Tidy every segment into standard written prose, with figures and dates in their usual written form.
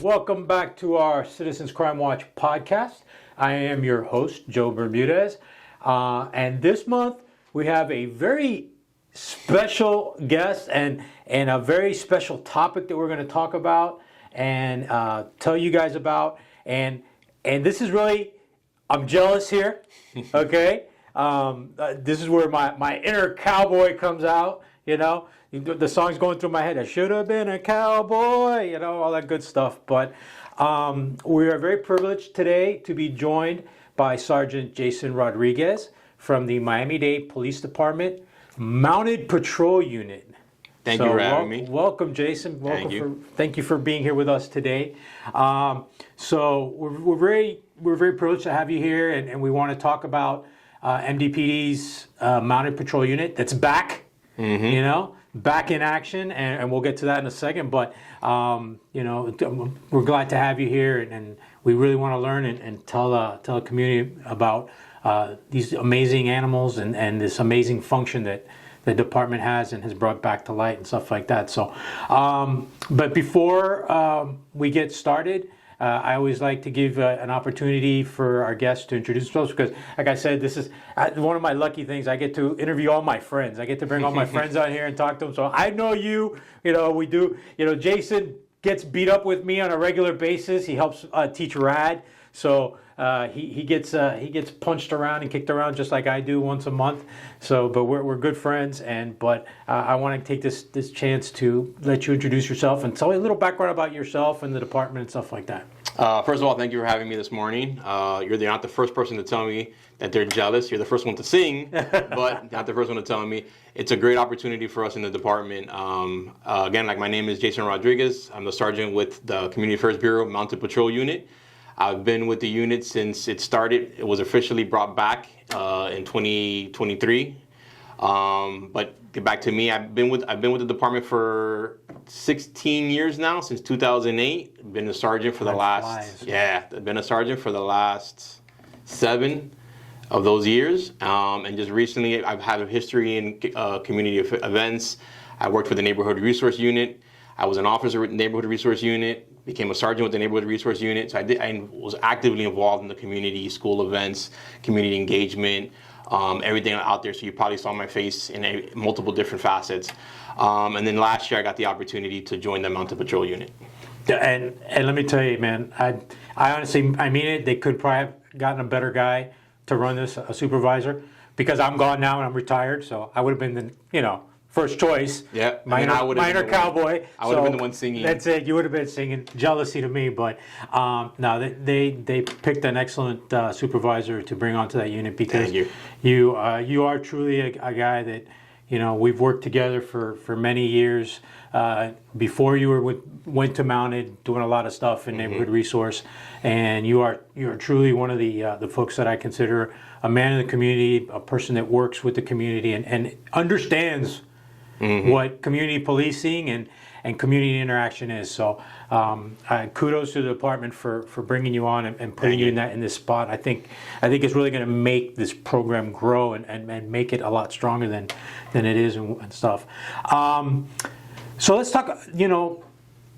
welcome back to our Citizens Crime Watch podcast. I am your host, Joe Bermudez, and this month we have a very special guest and a very special topic that we're going to talk about and tell you guys about. And this is really, I'm jealous here, okay? This is where my inner cowboy comes out, you know? The song's going through my head. I should have been a cowboy, you know, all that good stuff. But we are very privileged today to be joined by Sergeant Jason Rodriguez from the Miami-Dade Police Department Mounted Patrol Unit. Thank you for having me. Welcome, Jason. Thank you for being here with us today. So we're very privileged to have you here, and we want to talk about MDPD's Mounted Patrol Unit that's back. Mm-hmm. You know, back in action, and we'll get to that in a second. But you know, we're glad to have you here, and we really want to learn and tell the community about these amazing animals and this amazing function that the department has and has brought back to light and stuff like that. So, but before we get started, I always like to give an opportunity for our guests to introduce themselves because, like I said, this is one of my lucky things. I get to interview all my friends. I get to bring all my friends out here and talk to them. So I know you. You know, we do. You know, Jason gets beat up with me on a regular basis. He helps teach RAD. So he gets punched around and kicked around just like I do once a month. So, but we're good friends, but I want to take this chance to let you introduce yourself and tell me a little background about yourself and the department and stuff like that. First of all, thank you for having me this morning. You're not the first person to tell me that they're jealous. You're the first one to sing, but not the first one to tell me. It's a great opportunity for us in the department. Again, like my name is Jason Rodriguez. I'm the sergeant with the Community Affairs Bureau Mounted Patrol Unit. I've been with the unit since it started. It was officially brought back in 2023. But get back to me. I've been with the department for 16 years now, since 2008. Been a sergeant for the last I've been a sergeant for the last 7 of those years. And just recently, I've had a history in community events. I worked for the Neighborhood Resource Unit. I was an officer with the Neighborhood Resource Unit. Became a sergeant with the Neighborhood Resource Unit. So I was actively involved in the community, school events, community engagement, everything out there. So you probably saw my face in multiple different facets. And then last year I got the opportunity to join the Mounted Patrol Unit. And let me tell you, man, I honestly, I mean it. They could probably have gotten a better guy to run this, a supervisor, because I'm gone now and I'm retired. So I would have been the, first choice. Yeah, minor cowboy. I would have been the one singing. That's it. You would have been singing. Jealousy to me, but no, they picked an excellent supervisor to bring onto that unit because you are truly a guy that we've worked together for many years. Before you went to Mounted, doing a lot of stuff in Neighborhood Resource, and you are truly one of the folks that I consider a man in the community, a person that works with the community and understands what community policing and community interaction is. So kudos to the department for bringing you on and putting you in this spot. I think it's really going to make this program grow and make it a lot stronger than it is and stuff. So let's talk,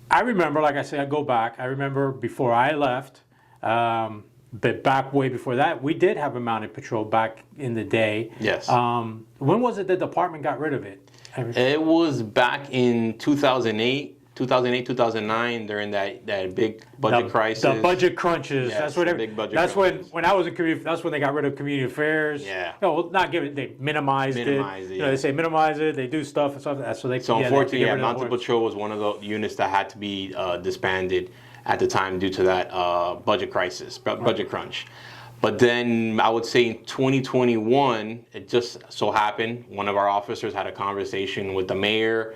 I remember, like I said, I go back. I remember before I left, but back way before that, we did have a mounted patrol back in the day. Yes. When was it the department got rid of it? It was back in 2008, 2009, during that big budget crisis. The budget crunches. Yes, that's when I was in community. That's when they got rid of community affairs. Yeah. Not give it. They minimized it. Yeah. They say minimize it. They do stuff and stuff. So unfortunately, Mounted Patrol was one of the units that had to be disbanded at the time due to that budget crisis, budget crunch. But then I would say in 2021, it just so happened one of our officers had a conversation with the mayor,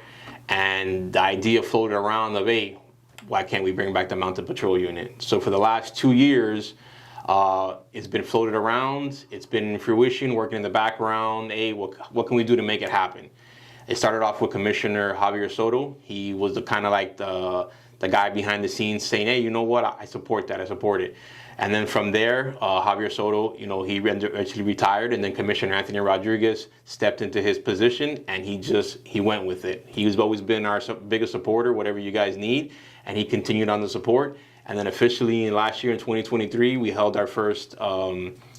and the idea floated around of, hey, why can't we bring back the Mounted Patrol Unit? So for the last 2 years, it's been floated around. It's been in fruition, working in the background. Hey, what can we do to make it happen? It started off with Commissioner Javier Soto. He was the guy behind the scenes saying, hey, you know what? I support that. I support it. And then from there, Javier Soto, he eventually retired, and then Commissioner Anthony Rodriguez stepped into his position, and he went with it. He's always been our biggest supporter, whatever you guys need, and he continued on the support. And then officially last year in 2023, we held our first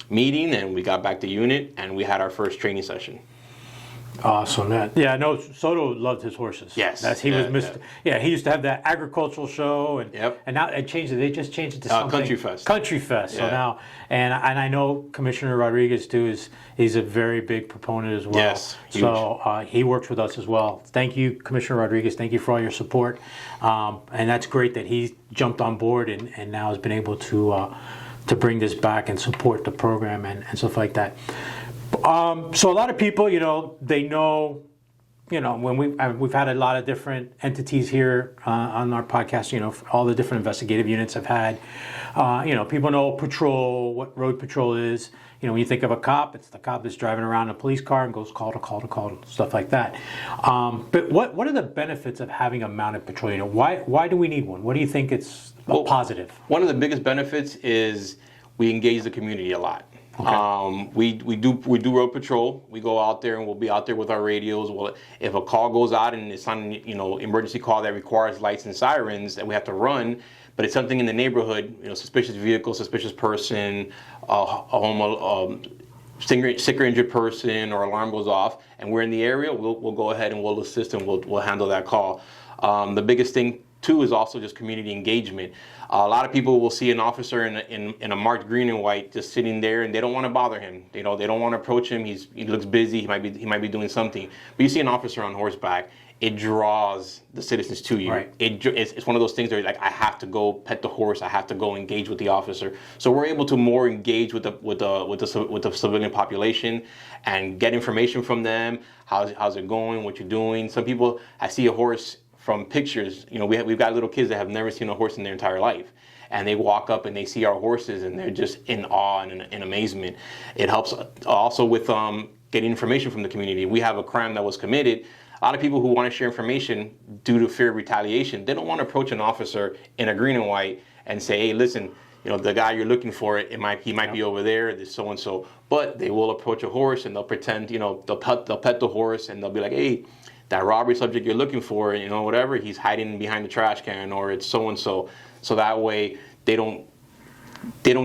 meeting, and we got back to unit, and we had our first training session. Awesome, man. Yeah, I know Soto loved his horses. Yes. He was Mr. Yeah, he used to have that agricultural show, and now it changed it. They just changed it to something. Country Fest. Country Fest. So now, and I know Commissioner Rodriguez too he's a very big proponent as well. Yes, huge. So he works with us as well. Thank you, Commissioner Rodriguez. Thank you for all your support, and that's great that he jumped on board and now has been able to bring this back and support the program and stuff like that. So a lot of people, they know, when we've had a lot of different entities here on our podcast, all the different investigative units I've had. People know patrol, what road patrol is. When you think of a cop, it's the cop that's driving around in a police car and goes call to call to call, stuff like that. But what are the benefits of having a mounted patrol unit? Why do we need one? What do you think it's positive? One of the biggest benefits is we engage the community a lot. Okay. We do road patrol. We go out there and we'll be out there with our radios. Well, if a call goes out and it's on emergency call that requires lights and sirens that we have to run, but it's something in the neighborhood, suspicious vehicle, suspicious person, sick or injured person, or alarm goes off, and we're in the area, we'll go ahead and we'll assist and we'll handle that call. The biggest thing too is also just community engagement. A lot of people will see an officer in a marked green and white just sitting there, and they don't want to bother him. They don't want to approach him. He looks busy. He might be doing something. But you see an officer on horseback, it draws the citizens to you. Right. It's one of those things where you're like, I have to go pet the horse. I have to go engage with the officer. So we're able to more engage with the civilian population and get information from them. How's it going? What you're doing? Some people, I see a horse from pictures. We've got little kids that have never seen a horse in their entire life, and they walk up and they see our horses and they're just in awe and in amazement. It helps also with getting information from the community. We have a crime that was committed. A lot of people who want to share information due to fear of retaliation, they don't want to approach an officer in a green and white and say, hey, listen, the guy you're looking for, he might be over there, this so and so. But they will approach a horse and they'll pretend, they'll pet the horse, and they'll be like, hey, that robbery subject you're looking for, whatever, he's hiding behind the trash can, or it's so and so. So that way they don't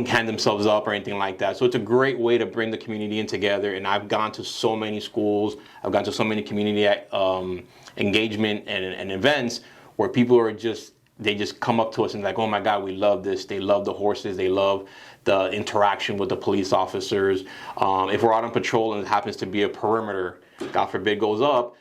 hand themselves up or anything like that. So it's a great way to bring the community in together. And I've gone to so many schools, I've gone to so many community engagement and events where people are they just come up to us and like, oh my God, we love this. They love the horses. They love the interaction with the police officers. If we're out on patrol and it happens to be a perimeter, God forbid, goes up,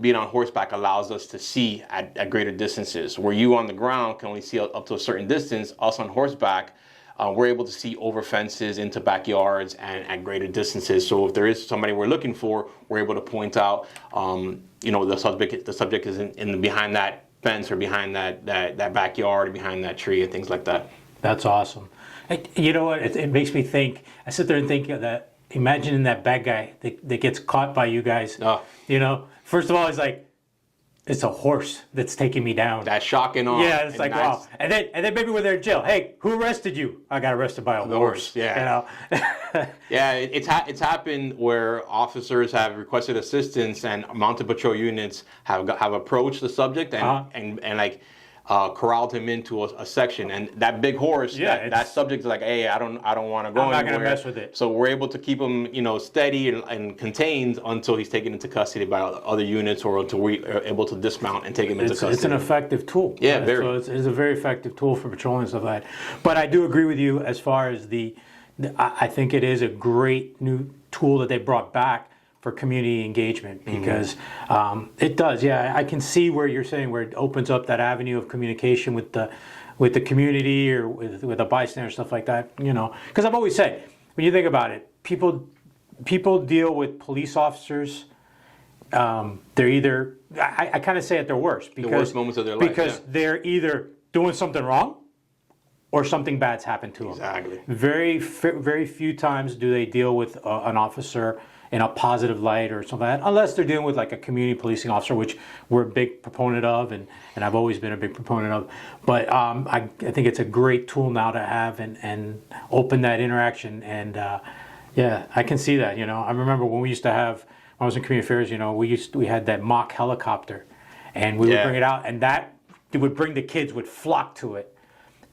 being on horseback allows us to see at greater distances. Where you on the ground can only see up to a certain distance, us on horseback, we're able to see over fences, into backyards, and at greater distances. So if there is somebody we're looking for, we're able to point out, the subject is in behind that fence or behind that backyard or behind that tree and things like that. That's awesome. You know what? It makes me think. I sit there and think of that. Imagine that bad guy that gets caught by you guys. Oh. First of all, he's like, it's a horse that's taking me down. That's shocking. Yeah, it's like, wow. And then maybe when they're in jail, hey, who arrested you? I got arrested by a horse. Yeah. Yeah, it's happened where officers have requested assistance and mounted patrol units have approached the subject and corralled him into a section, and that big horse, that subject is like, hey, I don't want to go anywhere. I'm not going to mess with it. So we're able to keep him, steady and contained until he's taken into custody by other units, or until we are able to dismount and take him into custody. It's an effective tool. Yeah, right? very. So it's a very effective tool for patrolling and stuff like that. But I do agree with you as far as I think it is a great new tool that they brought back for community engagement, because it does. Yeah, I can see where you're saying, where it opens up that avenue of communication with the community or with a bystander, stuff like that. Because I've always said, when you think about it, people deal with police officers. They're either, I kind of say at their worst, because the worst moments of their life, because they're either doing something wrong or something bad's happened to them. Exactly. Very few times do they deal with an officer in a positive light or something like that, unless they're dealing with like a community policing officer, which we're a big proponent of, and I've always been a big proponent of. But I think it's a great tool now to have and open that interaction. And yeah, I can see that. I remember when we used to have, when I was in community affairs, we had that mock helicopter, and we would bring it out, and that would bring the kids, would flock to it.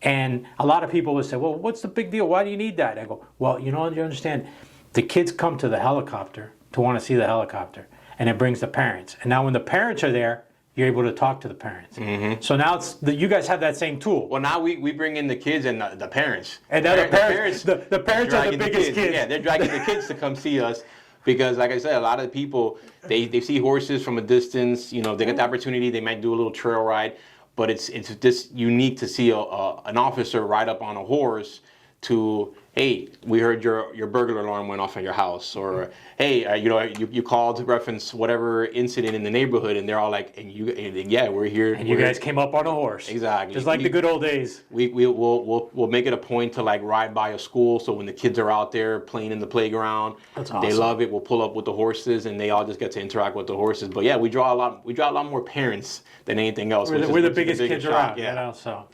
And a lot of people would say, well, what's the big deal? Why do you need that? I go, well, you understand, the kids come to the helicopter to want to see the helicopter, and it brings the parents. And now when the parents are there, you're able to talk to the parents. Mm-hmm. So now you guys have that same tool. Well, now we bring in the kids and the parents. And now the parents are the biggest kids. Yeah, they're dragging the kids to come see us. Because, like I said, a lot of people, they see horses from a distance. They get the opportunity, they might do a little trail ride. But it's just unique to see an officer ride up on a horse to, hey, we heard your burglar alarm went off at your house, or hey, you called to reference whatever incident in the neighborhood, and they're all like, yeah, we're here. And you guys came up on a horse. Exactly. Just like the good old days. We'll make it a point to like ride by a school, so when the kids are out there playing in the playground, that's awesome. They love it. We'll pull up with the horses, and they all just get to interact with the horses. But yeah, we draw a lot more parents than anything else. We're the biggest kids around. Yeah. So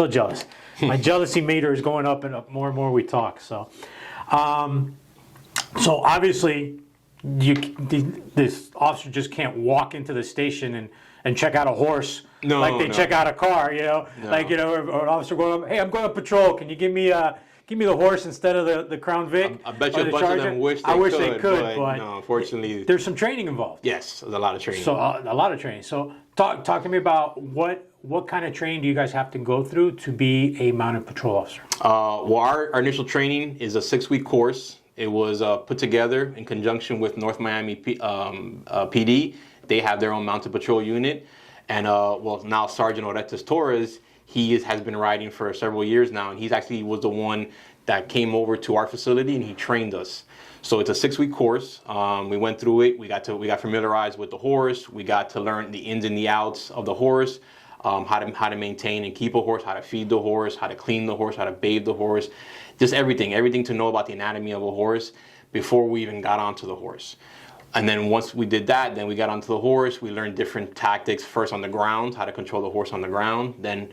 jealous. My jealousy meter is going up and up more and more we talk. So obviously, this officer just can't walk into the station and check out a horse like they check out a car. Or an officer going up, hey, I'm going on patrol. Can you give me the horse instead of the Crown Vic? I bet you a bunch of them wish they could, but no, unfortunately, there's some training involved. Yes, there's a lot of training. So a lot of training. So talk to me about what kind of training do you guys have to go through to be a mounted patrol officer? Well, our initial training is a 6-week course. It was put together in conjunction with North Miami PD. They have their own mounted patrol unit, and now Sergeant Orestes Torres, has been riding for several years now, and he's actually was the one that came over to our facility and he trained us. So it's a 6-week course. We went through it. We got familiarized with the horse. We got to learn the ins and the outs of the horse, how to maintain and keep a horse, how to feed the horse, how to clean the horse, how to bathe the horse, just everything to know about the anatomy of a horse before we even got onto the horse. And then once we did that, then we got onto the horse. We learned different tactics, first on the ground, how to control the horse on the ground. Then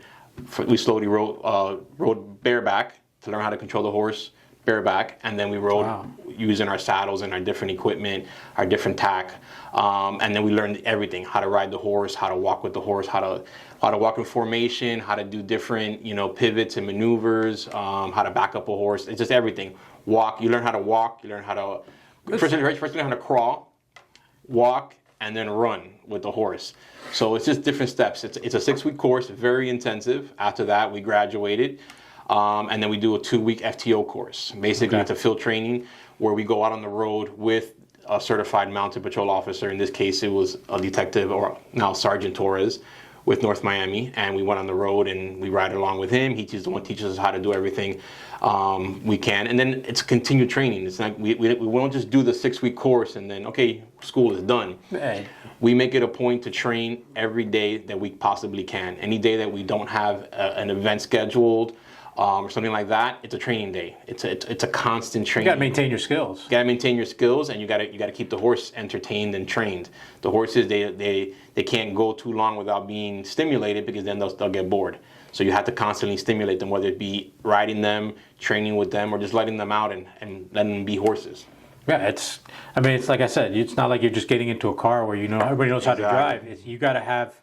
we slowly rode bareback to learn how to control the horse bareback, and then we rode using our saddles and our different equipment, our different tack, and then we learned everything: how to ride the horse, how to walk with the horse, how to walk in formation, how to do different pivots and maneuvers, how to back up a horse. It's just everything. Walk. You learn how to walk. You learn how to first you learn how to crawl, walk, and then run with the horse. So it's just different steps. It's a 6-week course, very intensive. After that, we graduated. And then we do a 2-week FTO course. Basically, it's a field training where we go out on the road with a certified mounted patrol officer. In this case, it was a detective, or now Sergeant Torres, with North Miami. And we went on the road and we ride along with him. He's the one who teaches us how to do everything we can. And then it's continued training. It's like we won't just do the 6-week course and then, okay, school is done. Hey. We make it a point to train every day that we possibly can. Any day that we don't have an event scheduled, or something like that, it's a training day. It's a constant training. You gotta maintain your skills. You gotta maintain your skills, and you gotta keep the horse entertained and trained. The horses they can't go too long without being stimulated, because then they'll get bored. So you have to constantly stimulate them, whether it be riding them, training with them, or just letting them out and letting them be horses. Yeah, it's like I said, it's not like you're just getting into a car where everybody knows how to drive. You gotta have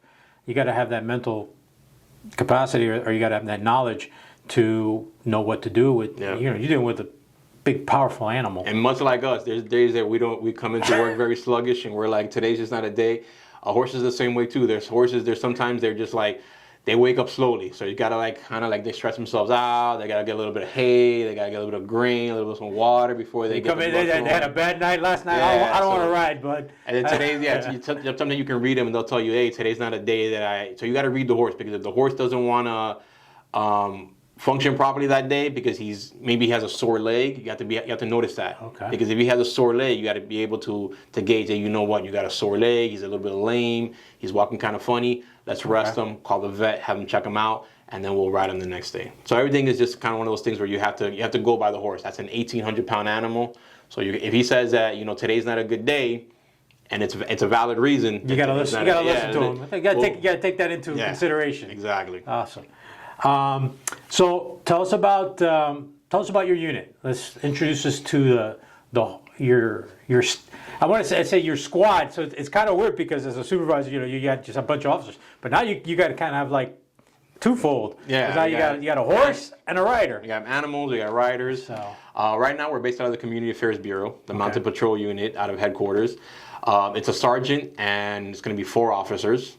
that mental capacity, or you gotta have that knowledge to know what to do with. You're dealing with a big, powerful animal. And much like us, there's days that we come into work very sluggish, and we're like, today's just not a day. A horse is the same way too. There's sometimes they're just like, they wake up slowly. So you gotta they stretch themselves out. They gotta get a little bit of hay. They gotta get a little bit of grain, a little bit of some water before they get. They had a bad night last night. I don't want to ride, bud. And then today's sometimes you can read them and they'll tell you, hey, today's not a day that So you got to read the horse, because if the horse doesn't want to function properly that day, because maybe he has a sore leg, you have to notice that. Okay. Because if he has a sore leg, you got to be able to gauge that, you got a sore leg, he's a little bit lame, he's walking kind of funny. Let's rest him, call the vet, have him check him out, and then we'll ride him the next day. So everything is just kind of one of those things where you have to go by the horse. That's an 1,800-pound animal. So if he says that today's not a good day, and it's a valid reason, you got to listen. You got to listen to him. You got to take that into consideration. Exactly. Awesome. So tell us about your unit. Let's introduce us to your I want to say your squad. So it's kind of weird because as a supervisor, you got just a bunch of officers, but now you got to kind of have like twofold. Yeah, 'Cause now you got a horse and a rider. We got animals, we got riders. So. Right now, we're based out of the Community Affairs Bureau, the Mounted Patrol Unit out of headquarters. It's a sergeant, and it's going to be 4 officers.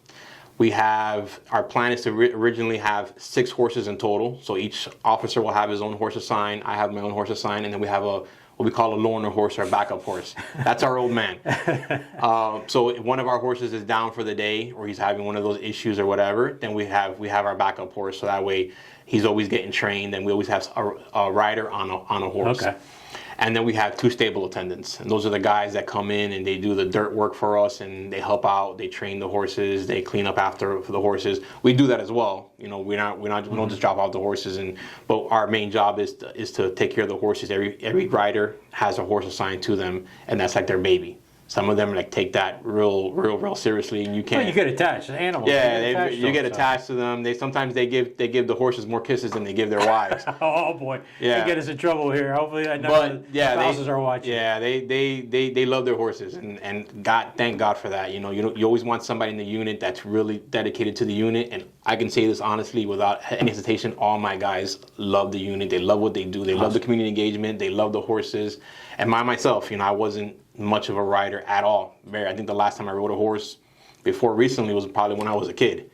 Our plan is to originally have 6 horses in total. So each officer will have his own horse assigned. I have my own horse assigned, and then we have what we call a loaner horse or a backup horse. That's our old man. So if one of our horses is down for the day, or he's having one of those issues or whatever, then we have our backup horse. So that way, he's always getting trained, and we always have a rider on a horse. Okay. And then we have 2 stable attendants, and those are the guys that come in and they do the dirt work for us, and they help out. They train the horses, they clean up after for the horses. We do that as well. We don't just drop off the horses, but our main job is to take care of the horses. Every rider has a horse assigned to them, and that's like their baby. Some of them take that real seriously, and you can't. Well, you get attached to animals. Yeah, you get attached to them. Sometimes they give the horses more kisses than they give their wives. Oh boy, yeah. You get us in trouble here. Hopefully, none of the spouses are watching. Yeah, they love their horses, and thank God for that. You always want somebody in the unit that's really dedicated to the unit, and I can say this honestly without any hesitation. All my guys love the unit. They love what they do. They love the community engagement. They love the horses. And myself, I wasn't much of a rider at all. I think the last time I rode a horse before recently was probably when I was a kid.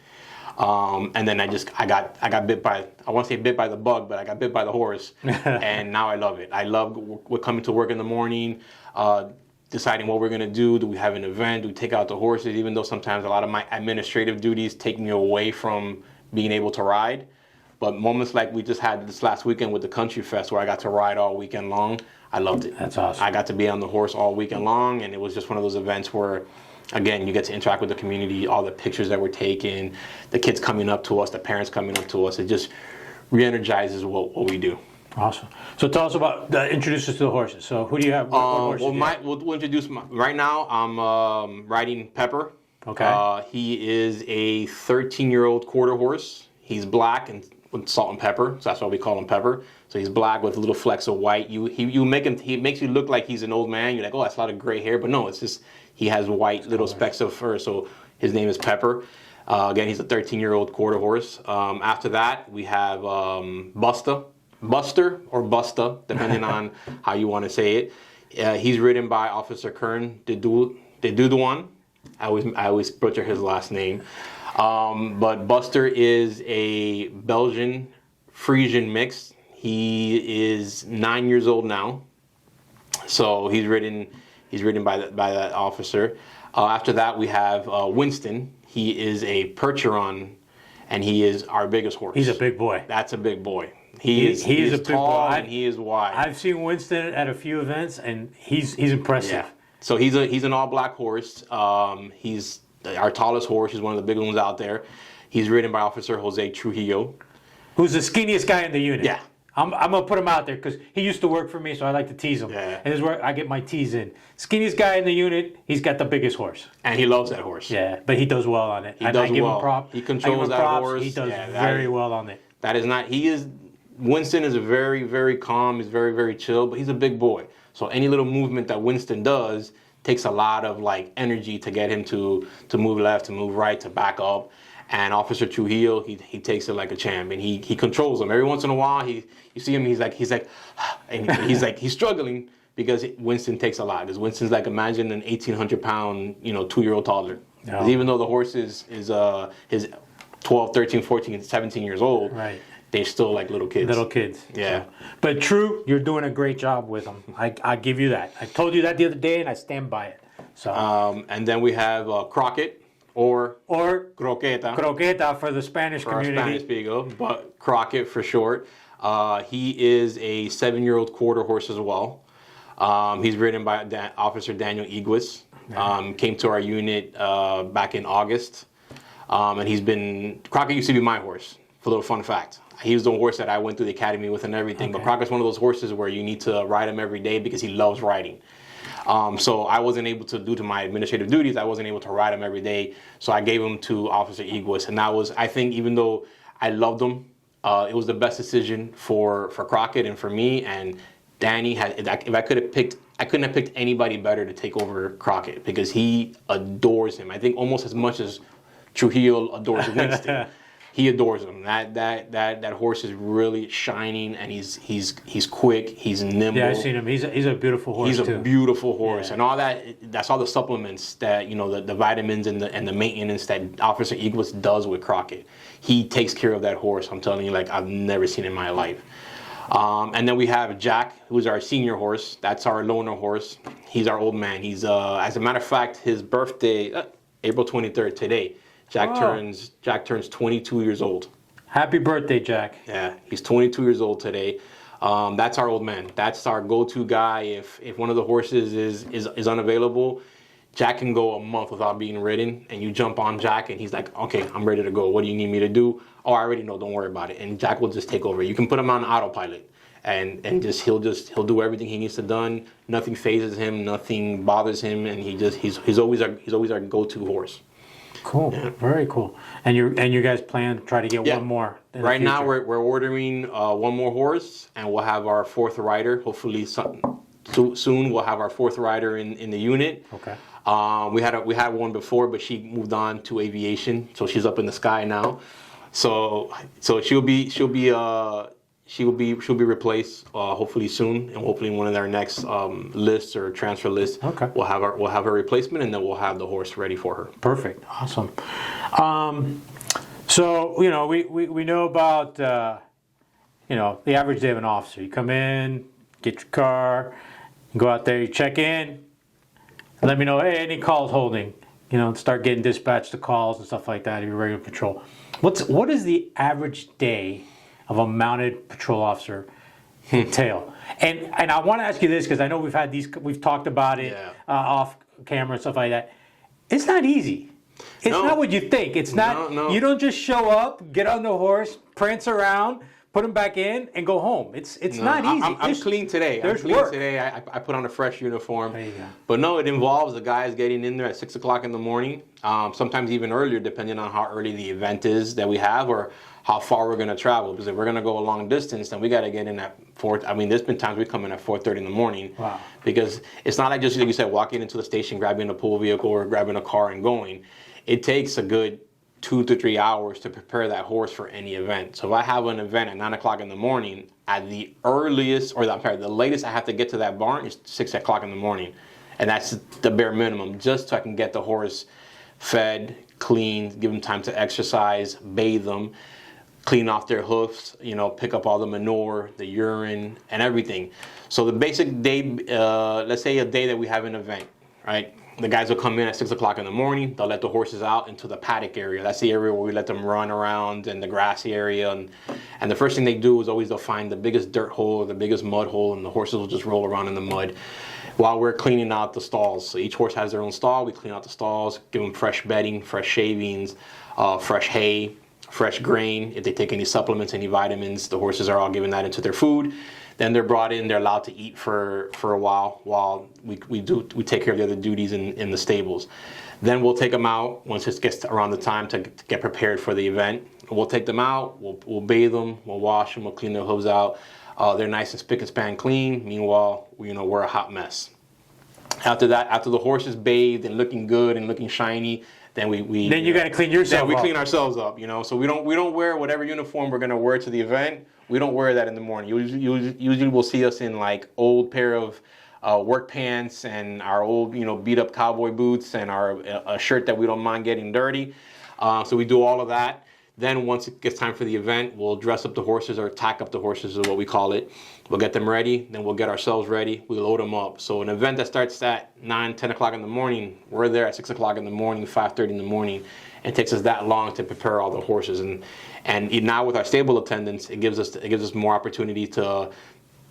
And then I got bit by, I won't say bit by the bug, but I got bit by the horse. And now I love it. I love coming to work in the morning, deciding what we're going to do. Do we have an event? Do we take out the horses? Even though sometimes a lot of my administrative duties take me away from being able to ride. But moments like we just had this last weekend with the Country Fest where I got to ride all weekend long, I loved it. That's awesome. I got to be on the horse all weekend long, and it was just one of those events where, again, you get to interact with the community, all the pictures that were taken, the kids coming up to us, the parents coming up to us. It just re-energizes what we do. Awesome. So tell us about, introduce us to the horses. So who do you have? What horses do you have? We'll introduce, right now I'm riding Pepper. Okay. He is a 13-year-old quarter horse. He's black and with salt and pepper, so that's why we call him Pepper. So he's black with little flecks of white. He makes you look like he's an old man. You're like, oh, that's a lot of gray hair, but no, it's just he has white little specks of fur. So his name is Pepper. Again, he's a 13-year-old quarter horse. After that, we have Buster or Busta, depending on how you want to say it. He's ridden by Officer Kern Deduduan. I always butcher his last name. But Buster is a Belgian Frisian mix. He is 9 years old now, so he's ridden by that officer. After that, we have Winston. He is a Percheron, and he is our biggest horse. He's a big boy. That's a big boy. He is a big tall boy. and he is wide. I've seen Winston at a few events, and he's impressive. Yeah. So he's an all black horse. He's our tallest horse. He's one of the big ones out there. He's ridden by Officer Jose Trujillo, who's the skinniest guy in the unit. Yeah. I'm gonna put him out there because he used to work for me, so I like to tease him. Yeah. And this is where I get my tease in. Skinniest guy in the unit. He's got the biggest horse. and he loves that horse. Yeah, but he does well on it. He does I give well. him props. He controls that horse. He does Yeah, very well on it. That is not. Winston is a very, very calm. He's very, very chill, but he's a big boy. So any little movement that Winston does takes a lot of energy to get him to move left, to move right, to back up. And Officer Trujillo, he takes it like a champ, and he controls him. Every once in a while, you see him, he's like, and he's struggling because Winston takes a lot. Because Winston's imagine an 1,800-pound, 2-year-old toddler. No. Even though the horse is 12, 13, 14, and 17 years old, Right. they're still like little kids. Little kids. Yeah. So. But True, you're doing a great job with them. I give you that. I told you that the other day, and I stand by it. So. And then we have Crockett or Croqueta. Croqueta for the Spanish For our community. Spanish people, but Crockett for short. He is a 7-year-old quarter horse as well. He's ridden by Officer Daniel Iguis. Came to our unit back in August. And Crockett used to be my horse, for a little fun fact. He was the horse that I went through the academy with and everything. Okay. But Crockett's one of those horses where you need to ride him every day because he loves riding. So I wasn't able to, due to my administrative duties, I wasn't able to ride him every day. So I gave him to Officer Iguis. And that was, I think, even though I loved him, it was the best decision for Crockett and for me. And Danny had. If I could have picked, I couldn't have picked anybody better to take over Crockett because he adores him. I think almost as much as Trujillo adores Winston. He adores him. That horse is really shining, and he's quick. He's nimble. Yeah, I've seen him. He's a beautiful horse. He's too. a beautiful horse, Yeah. and all that. That's all the supplements that the vitamins and the maintenance that Officer Eagles does with Crockett. He takes care of that horse. I'm telling you, like I've never seen in my life. And then we have Jack, who's our senior horse. That's our loner horse. He's our old man. He's as a matter of fact, his birthday, April 23rd today. Jack turns 22 years old. Happy birthday, Jack. Yeah, he's 22 years old today. That's our old man. That's our go-to guy. If one of the horses is unavailable, Jack can go a month without being ridden, and you jump on Jack, and he's like, okay, I'm ready to go. What do you need me to do? Oh, I already know. Don't worry about it. And Jack will just take over. You can put him on autopilot, and he'll do everything he needs to done. Nothing phases him. Nothing bothers him, and he's always our go-to horse. Cool. Yeah. Very cool. And you guys plan to try to get one more in Right the now, future? we're ordering one more horse, and we'll have our fourth rider. Hopefully, soon we'll have our fourth rider in the unit. Okay. We had one before, but she moved on to aviation, so she's up in the sky now. So she'll be replaced hopefully soon, and hopefully in one of our next lists or transfer lists. Okay. We'll have her replacement, and then we'll have the horse ready for her. Perfect. Awesome. So we know about the average day of an officer. You come in, get your car, you go out there, you check in, let me know, hey, any calls holding, start getting dispatched to calls and stuff like that, your regular patrol. What is the average day of a mounted patrol officer entail? And I want to ask you this because I know we've talked about it off camera and stuff like that. It's not easy. It's not what you think. It's not. No. You don't just show up, get on the horse, prance around, put them back in, and go home. It's not easy. I'm clean today. There's work. Today. I put on a fresh uniform. There you go. But no, it involves the guys getting in there at 6 o'clock in the morning. Sometimes even earlier, depending on how early the event is that we have or how far we're going to travel. Because if we're going to go a long distance, then we got to get in at 4. I mean, there's been times we come in at 4:30 in the morning. Wow. Because it's not like just like you said, walking into the station, grabbing a pool vehicle or grabbing a car and going. It takes a good 2 to 3 hours to prepare that horse for any event. So if I have an event at 9 o'clock in the morning, at the earliest, the latest I have to get to that barn is 6 o'clock in the morning. And that's the bare minimum, just so I can get the horse fed, cleaned, give them time to exercise, bathe them, clean off their hoofs, pick up all the manure, the urine, and everything. So the basic day, let's say a day that we have an event, right? The guys will come in at 6 o'clock in the morning. They'll let the horses out into the paddock area. That's the area where we let them run around in the grassy area. And the first thing they do is always they'll find the biggest dirt hole or the biggest mud hole, and the horses will just roll around in the mud while we're cleaning out the stalls. So each horse has their own stall. We clean out the stalls, give them fresh bedding, fresh shavings, fresh hay, fresh grain. If they take any supplements, any vitamins, the horses are all given that into their food. Then they're brought in, they're allowed to eat for a while we take care of the other duties in the stables. Then we'll take them out once it gets around the time to get prepared for the event. We'll take them out, we'll bathe them, we'll wash them, we'll clean their hooves out. They're nice and spick and span clean. Meanwhile, we're a hot mess. After that, after the horse is bathed and looking good and looking shiny, then Then you got to clean yourself up. We clean ourselves up, So we don't wear whatever uniform we're gonna wear to the event. We don't wear that in the morning. Usually we'll see us in like old pair of work pants and our old beat up cowboy boots and a shirt that we don't mind getting dirty. So we do all of that. Then once it gets time for the event, we'll dress up the horses or tack up the horses is what we call it. We'll get them ready, then we'll get ourselves ready, we load them up. So an event that starts at 9, 10 o'clock in the morning, we're there at 6 o'clock in the morning, 5:30 in the morning. It takes us that long to prepare all the horses. And now with our stable attendants, it gives us more opportunity to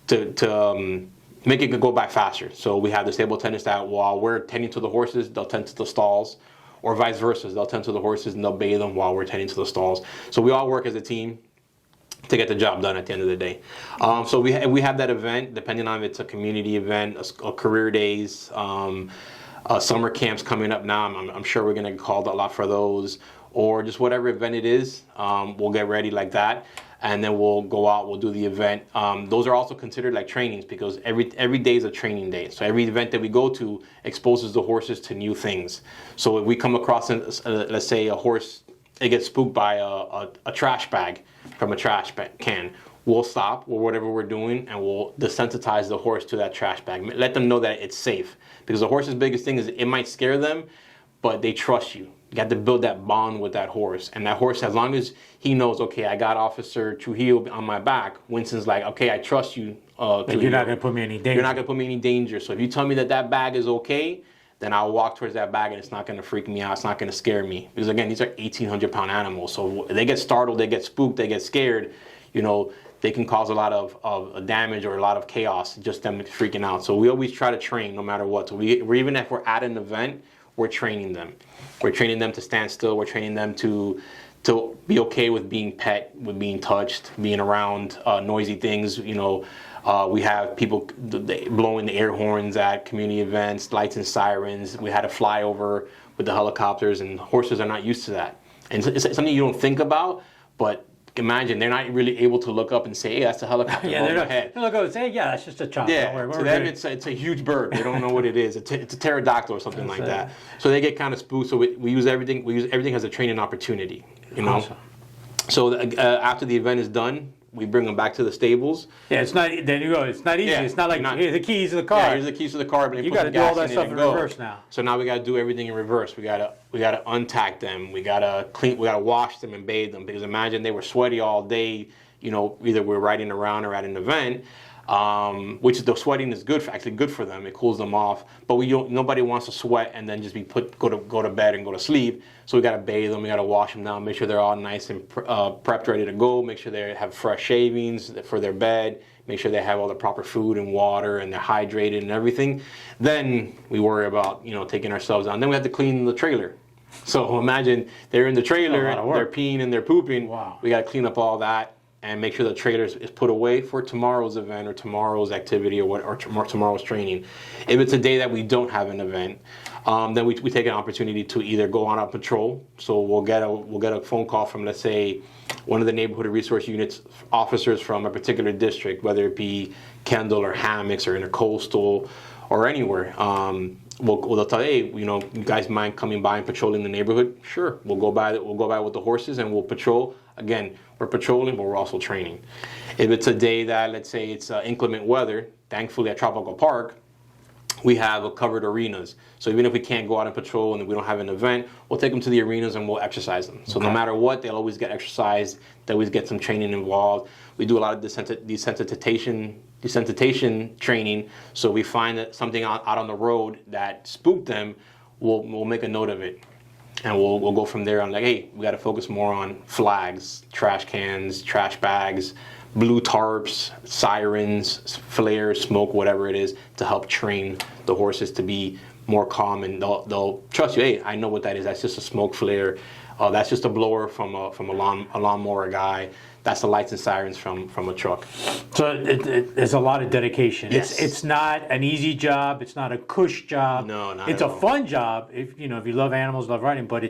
make it go by faster. So we have the stable attendants that while we're tending to the horses, they'll tend to the stalls. Or vice versa, they'll tend to the horses and they'll bathe them while we're tending to the stalls. So we all work as a team to get the job done at the end of the day. So we have that event, depending on if it's a community event, a career days, summer camps coming up now. I'm sure we're going to get called a lot for those, or just whatever event it is. We'll get ready like that. and then we'll go out, we'll do the event. Those are also considered like trainings because every day is a training day. So every event that we go to exposes the horses to new things. So if we come across, let's say a horse, it gets spooked by a trash bag from a trash can, we'll stop or whatever we're doing and we'll desensitize the horse to that trash bag. Let them know that it's safe because the horse's biggest thing is it might scare them, but they trust you. You got to build that bond with that horse. And that horse, as long as he knows, okay, I got Officer Trujillo on my back, Winston's like, okay, I trust you. But you're not going to put me in any danger. You're not going to put me in any danger. So if you tell me that bag is okay, then I'll walk towards that bag and it's not going to freak me out. It's not going to scare me. Because again, these are 1,800-pound animals. So they get startled, they get spooked, they get scared, they can cause a lot of damage or a lot of chaos, just them freaking out. So we always try to train no matter what. So we're even if we're at an event, we're training them. We're training them to stand still. We're training them to be okay with being pet, with being touched, being around noisy things. We have people blowing the air horns at community events, lights and sirens. We had a flyover with the helicopters, and horses are not used to that. And it's something you don't think about, but imagine they're not really able to look up and say, hey, that's a helicopter Yeah, above my head. they look up and say, yeah, that's just a chopper. Yeah, to them it's a huge bird. They don't know what it is. It's a pterodactyl or something like that. So they get kind of spooked. So we use everything. We use everything as a training opportunity. Awesome. So after the event is done, we bring them back to the stables. Yeah, it's not. Then you go. It's not easy. Yeah, it's not like here's the keys to the car. Yeah, here's the keys to the car. But you got to do all that stuff in reverse now. So now we got to do everything in reverse. We got to untack them. We got to clean. We got to wash them and bathe them because imagine they were sweaty all day. Either we're riding around or at an event. Which the sweating is actually good for them. It cools them off. But nobody wants to sweat and then just go to bed and go to sleep. So we got to bathe them. We got to wash them down. Make sure they're all nice and prepped, ready to go. Make sure they have fresh shavings for their bed. Make sure they have all the proper food and water and they're hydrated and everything. Then we worry about taking ourselves out. And then we have to clean the trailer. So imagine they're in the trailer, they're peeing and they're pooping. Wow. We got to clean up all that and make sure the trailer is put away for tomorrow's event or tomorrow's activity or tomorrow's training. If it's a day that we don't have an event, then we take an opportunity to either go on a patrol. So we'll get a phone call from, let's say, one of the neighborhood resource units officers from a particular district, whether it be Kendall or Hammocks or Intercoastal or anywhere. They'll tell, hey, you guys mind coming by and patrolling the neighborhood? Sure, we'll go by with the horses and we'll patrol. Again, we're patrolling, but we're also training. If it's a day that, let's say, it's inclement weather, thankfully at Tropical Park, we have covered arenas. So even if we can't go out and patrol and we don't have an event, we'll take them to the arenas and we'll exercise them. So no matter what, they'll always get exercised. They always get some training involved. We do a lot of desensitization training. So we find that something out on the road that spooked them, we'll make a note of it. And we'll go from there on like, hey, we got to focus more on flags, trash cans, trash bags, blue tarps, sirens, flares, smoke, whatever it is, to help train the horses to be more calm, and they'll trust you. Hey, I know what that is. That's just a smoke flare. That's just a blower from a lawnmower guy. That's the lights and sirens from a truck. So there's a lot of dedication. Yes. It's not an easy job. It's not a cush job. No, not It's at a all. fun job if you love animals, love riding. But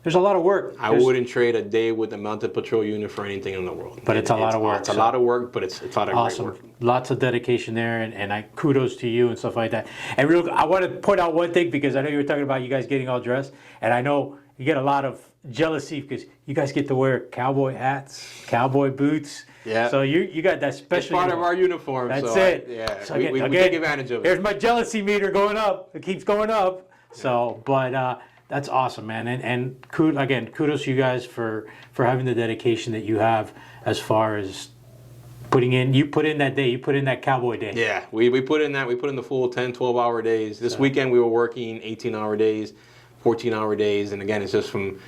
there's a lot of work. I wouldn't trade a day with the mounted patrol unit for anything in the world. But it's a lot of work. It's a lot of work, but it's a lot of Awesome. great work. Lots of dedication there, and I kudos to you and stuff like that. And I want to point out one thing because I know you were talking about you guys getting all dressed, and I know you get a lot of jealousy because you guys get to wear cowboy hats, cowboy boots. Yeah. So you got that special. It's part of our uniform. That's so it. So we take advantage of it. Here's my jealousy meter going up. It keeps going up. So, but that's awesome, man. And kudos to you guys for having the dedication that you have as far as you put in that cowboy day. Yeah, we put in the full 10, 12-hour days. This weekend we were working 18-hour days, 14-hour days, and again, it's just from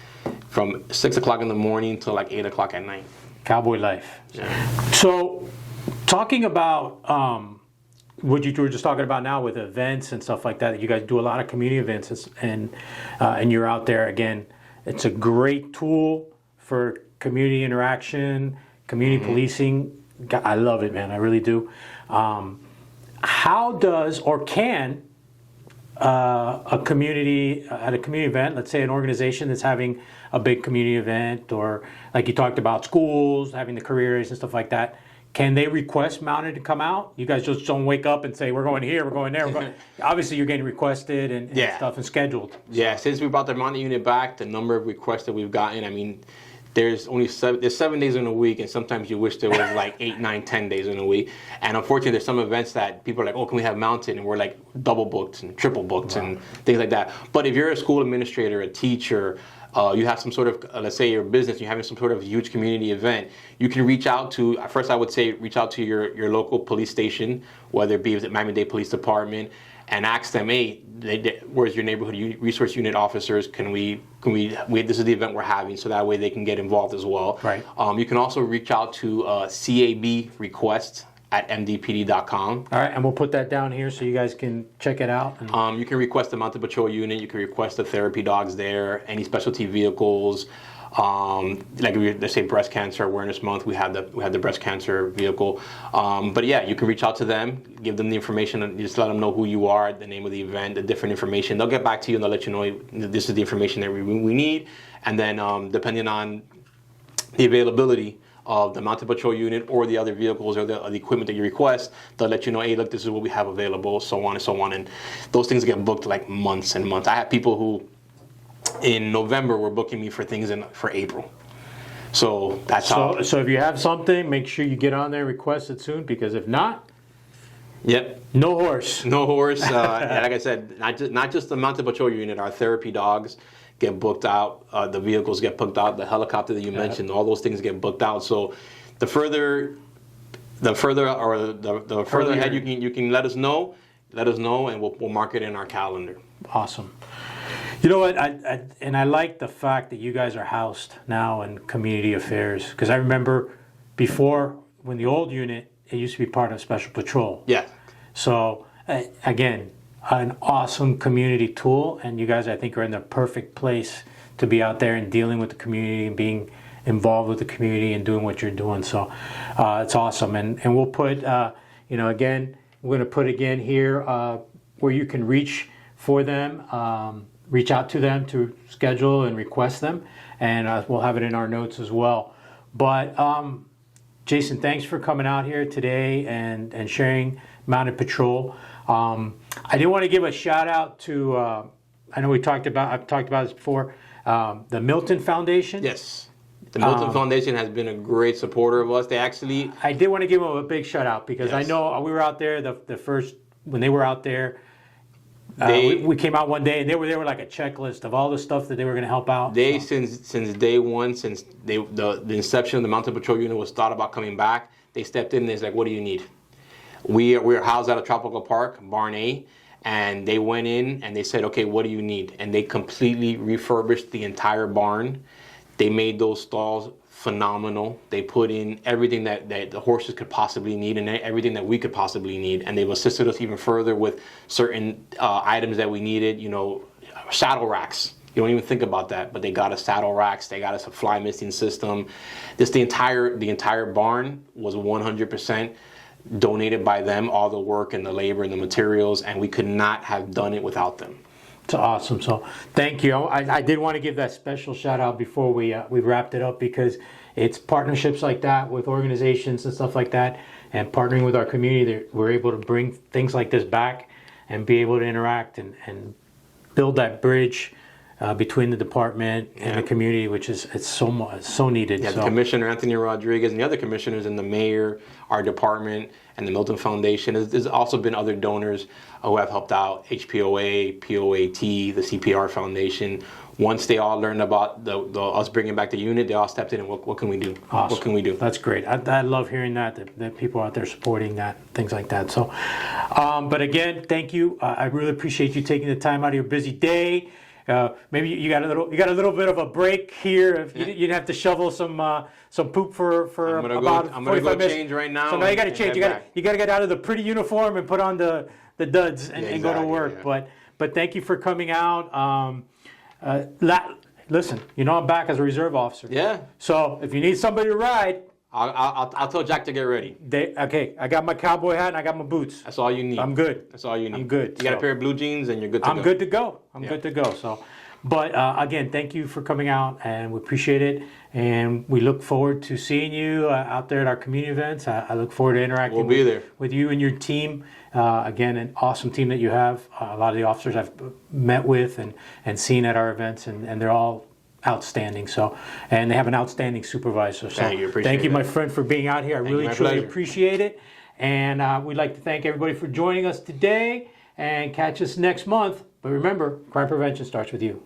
6 o'clock in the morning till like 8 o'clock at night. Cowboy life. Yeah. So, talking about what you were just talking about now with events and stuff like that, you guys do a lot of community events, and you're out there again. It's a great tool for community interaction, community policing. I love it, man. I really do. How does or can a community at a community event, let's say an organization that's having a big community event, or like you talked about schools having the careers and stuff like that, can they request Mounted to come out? You guys just don't wake up and say, we're going here, we're going there. We're going. Obviously, you're getting requested and stuff and scheduled. Yeah, since we brought the Mounted unit back, the number of requests that we've gotten, I mean, there's 7 days in a week, and sometimes you wish there was like 8, 9, 10 days in a week. And unfortunately, there's some events that people are like, oh, can we have Mounted? And we're like double booked and triple booked and things like that. But if you're a school administrator, a teacher, you have some sort of, let's say your business, you're having some sort of huge community event, you can reach out to, first I would say reach out to your local police station, whether it be the Miami-Dade Police Department, and ask them, hey, where's your neighborhood resource unit officers? Can we, this is the event we're having, so that way they can get involved as well. Right. You can also reach out to CABrequests at MDPD.com. All right, and we'll put that down here so you guys can check it out. You can request the Mounted Patrol unit. You can request the therapy dogs there, any specialty vehicles. Like let's say Breast Cancer Awareness Month, we had the breast cancer vehicle. But yeah, you can reach out to them, give them the information, and just let them know who you are, the name of the event, the different information. They'll get back to you and they'll let you know this is the information that we need. And then depending on the availability of the Mounted Patrol unit or the other vehicles or the equipment that you request, they'll let you know, hey, look, this is what we have available, so on and so on. And those things get booked like months and months. I have people who in November were booking me for things for April. So that's how. So if you have something, make sure you get on there, request it soon, because if not, yep, no horse. No horse. Like I said, not just the Mounted Patrol unit, our therapy dogs get booked out, the vehicles get booked out, the helicopter that you mentioned, all those things get booked out. So the further ahead you can let us know, and we'll mark it in our calendar. Awesome. You know what? I like the fact that you guys are housed now in community affairs, because I remember before, when the old unit, it used to be part of Special Patrol. Yeah. So again, an awesome community tool, and you guys, I think, are in the perfect place to be out there and dealing with the community and being involved with the community and doing what you're doing. So it's awesome. And we'll put, again, we're going to put again here where you can reach for them, reach out to them to schedule and request them, and we'll have it in our notes as well. But Jason, thanks for coming out here today and sharing Mounted Patrol. I did want to give a shout out to, I know I've talked about this before, the Milton Foundation. Yes. The Milton Foundation has been a great supporter of us. I did want to give them a big shout out, because Yes. I know we were out there the first, when they were out there, we came out one day and they were like a checklist of all the stuff that they were going to help out. Since day one, since the inception of the Mounted Patrol unit was thought about coming back, they stepped in and they're like, what do you need? We're housed out of Tropical Park, Barn A, and they went in and they said, okay, what do you need? And they completely refurbished the entire barn. They made those stalls phenomenal. They put in everything that the horses could possibly need and everything that we could possibly need. And they've assisted us even further with certain items that we needed, saddle racks. You don't even think about that, but they got us saddle racks. They got us a fly misting system. The entire barn was 100% donated by them, all the work and the labor and the materials, and we could not have done it without them. It's awesome. So thank you. I did want to give that special shout out before we wrapped it up, because it's partnerships like that with organizations and stuff like that, and partnering with our community that we're able to bring things like this back and be able to interact and build that bridge between the department and the community, which is it's so needed. Yeah, the Commissioner Anthony Rodriguez and the other commissioners and the mayor, our department, and the Milton Foundation. There's also been other donors who have helped out, HPOA, POAT, the CPR Foundation. Once they all learned about us bringing back the unit, they all stepped in and what can we do? Awesome. What can we do? That's great. I love hearing that people out there supporting that, things like that. So, but again, thank you. I really appreciate you taking the time out of your busy day. Maybe you got a little bit of a break here. If you didn't have to shovel some poop for about 45 minutes. I'm gonna go change right now. So now you got to change. You got to get out of the pretty uniform and put on the duds and go to work. Yeah. But thank you for coming out. Listen, I'm back as a reserve officer. Yeah. So if you need somebody to ride, I'll tell Jack to get ready. Okay, I got my cowboy hat and I got my boots. That's all you need. I'm good. That's all you need. I'm good. You got a pair of blue jeans and you're good to go. I'm good to go. I'm good to go. So, but again, thank you for coming out, and we appreciate it. And we look forward to seeing you out there at our community events. I look forward to interacting We'll be there. with you and your team. Again, an awesome team that you have. A lot of the officers I've met with and seen at our events, and they're all outstanding. So, and they have an outstanding supervisor. So, Thank you. Appreciate thank you, that. my friend, for being out here. I really, my truly pleasure. appreciate it. And we'd like to thank everybody for joining us today, and catch us next month. But remember, crime prevention starts with you.